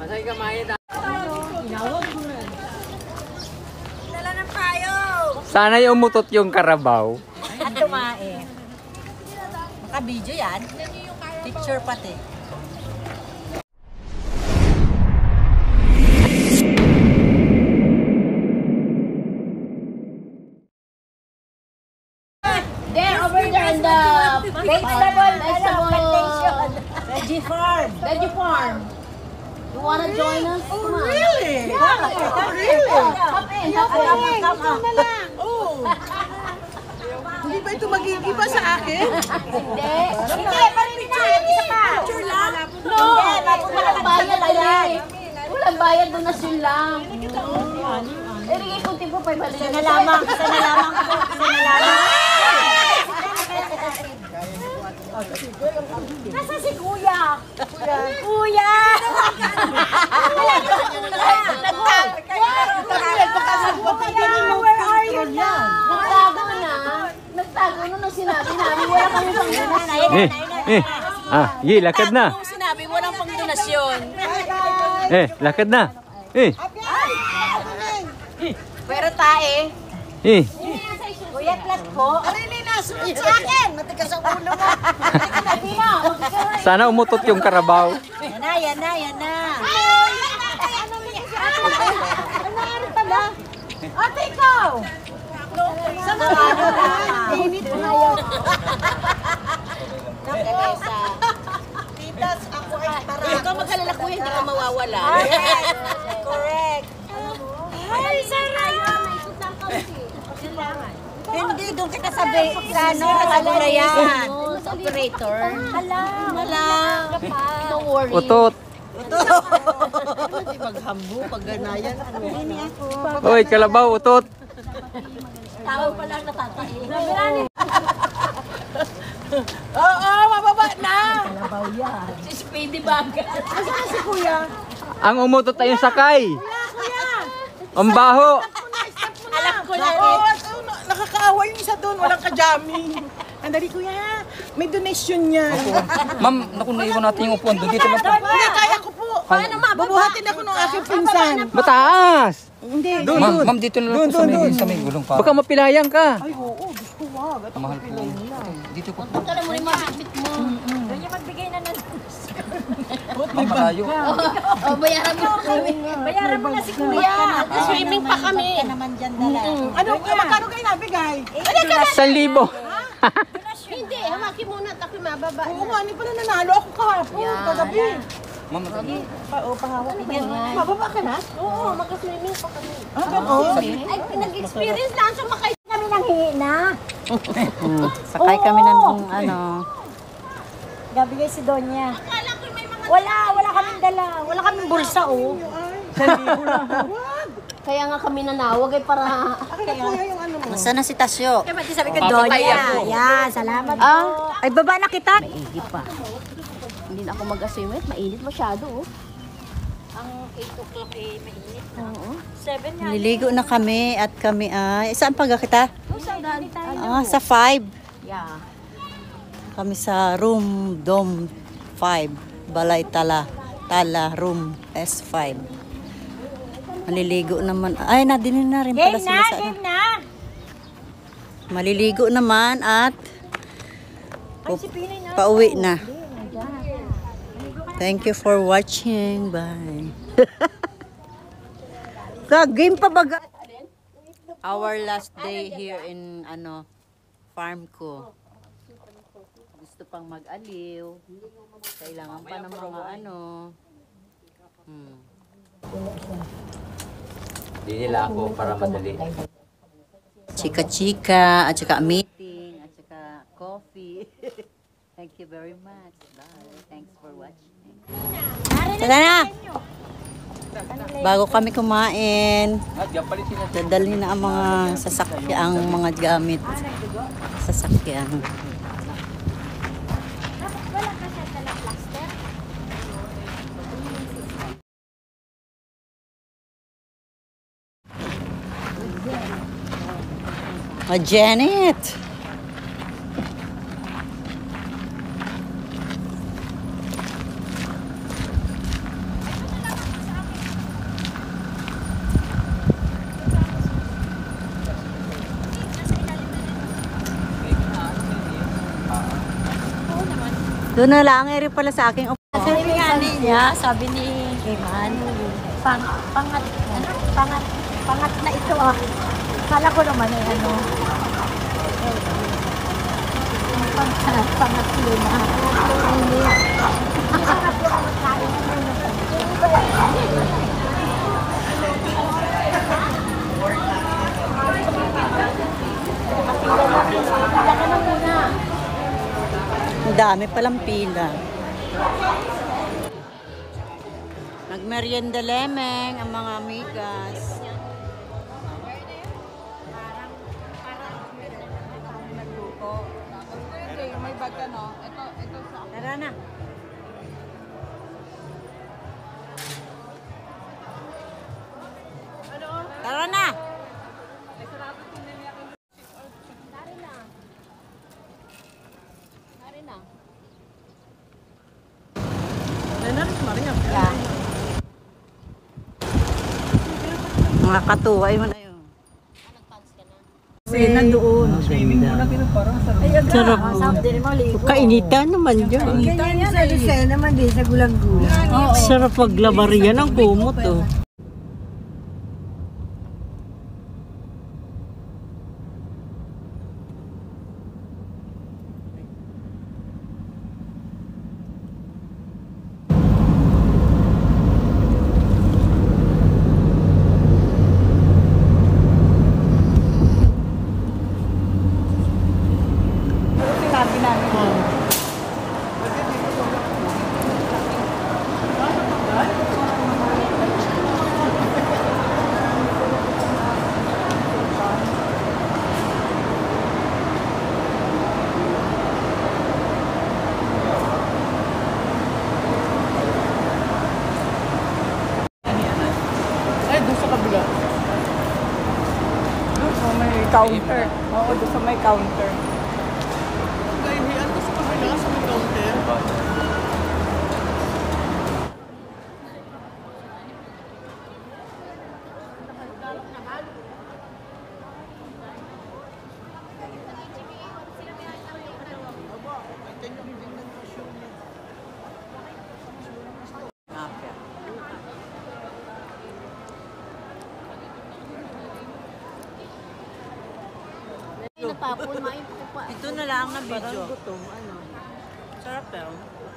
Dala ng payo. Sana yung umutot yung karabaw. At tumae. Maka-video yan. Picture pati. There, over there in the vegetable Veggie farm. veggie farm. You wanna join us? Come on. Really? Yeah. Really? Come in. Come on. Oh. Hindi ba ito mag-iiba sa akin? Hindi. Hindi, picture. Isa pa. Picture lang? No. Walang bayad lang. Walang bayad, donasyon lang. Irigay ko tipo 500. Isa na lamang. Isa na lamang po. Isa na lamang. Nasa si Kuya? Kuya! Where are you now? Nagtago na nung sinabi namin. Wala kami pang donasyon. Lakad na. Nung sinabi, walang pang donasyon. Lakad na. Pero tae. Kuya, plat po. Aray, nasunod sa akin. Matigas ang ulo mo. Sana umutot yung karabaw. Yan na, yan na, yan na. Ano pala? Ate, ikaw! Sa mga init na yun. Titas, ako ay tara. Ikaw mag-alala kuya, hindi ka mawawala. Correct. Ay, sarap! Hindi, doon kita sabi, sa ano, sa yan. Sa operator. Hala. Don't worry. Utot. Hindi maghambo, pag ganayan. Hindi ako. Oy, kalabaw, utot. Tawag pa lang natatay. Oo, mababa na. Kalabaw yan. Si Speedy Baga. Asan si kuya? Ang umutot ay yung sakay. Ang baho. Alam ko na nakakaawa yung isa doon, walang kajaming. Andali kuya, may donation niya. Ma'am, naku, naiwan natin yung upuan doon. Dito lang po. Hindi, kaya ko po. Paano mabubuhatin ako ng aking pinsan? Mataas. Hindi. Ma'am, dito na lang po sa may gulong pa. Baka mapilayang ka. Ay, oo, gusto ko wag. Mahal po. Dito po. Tala mo rin mabibit mo. Doon niya magbigay na ng... Ma'am, malayo. O, bayaran mo kami. Bayaran mo na si kuya. Swimming pa kami. naman dyan dala. Ano, magkano kayo nabigay? 1,000. Hindi, hamaki muna at ako mababa. Oo nga, hindi pala nanalo ako kahapon, kagabi. Ma'am, Pahawak ka na. Mababa ka na? Oo, magka-swimming pa kami. Ah, gano'n? Ay, nag-experience lang sumakay kami ng hina. Sakay kami ng ano. Gabigay si Donya. Wala kaming dala. Wala kaming bulsa, oh. Kaya nga kami nanawag ay para... Nasaan na si Tasyo? Kaya sabi ko, Donya. Yan, salamat po. Ay, baba na kita. Maigi pa. Hindi na ako mag-assume. Mainit masyado, oh. Ang 8 o'clock eh, mainit na. Oo. 7 yan. Niligo na kami at kami ay... Saan pa kita? Saan tayo? Sa 5. Yeah. Kami sa room Dome 5. Balay Tala. Room S5. Maliligo naman. Ay, nadinin na rin pala sila sa... Game na! Maliligo naman at... Ay, si Pinay na. Pauwi na. Thank you for watching. Bye. Game pa baga. Our last day here in farm ko. Gusto pang mag-aliw. Kailangan pa ng mga Hindi nila ako para madali. chika-chika, at saka meeting, at saka coffee. Thank you very much. Bye. Thanks for watching. Tara na! Bago kami kumain, dadalhin na ang mga sasakyan, ang mga gamit. Sasakyan. Janet! Doon na lang, eri pala sa aking Sabi nga niya, sabi ni Iman, pangat na ito ah. Kala ko naman eh, ano. Pangatlo na. Hindi. Ang sarap yung magkain. Ang dami palang pila. Nagmerienda lemeng ang mga amigas. Tara na. Tara na. Mga katuway mo na yun. Kasi nandoon. Sarap. Sabi din mo, ligo. Kainitan naman dyan. Ganyan yan sa Lucena naman din, sa gulang-gulang. Sarap paglabar yan ang kumot oh. Sinabi namin. Counter. Oo, doon sa may counter. Natapon, main po pa. Ito na lang na video. Sarap eh.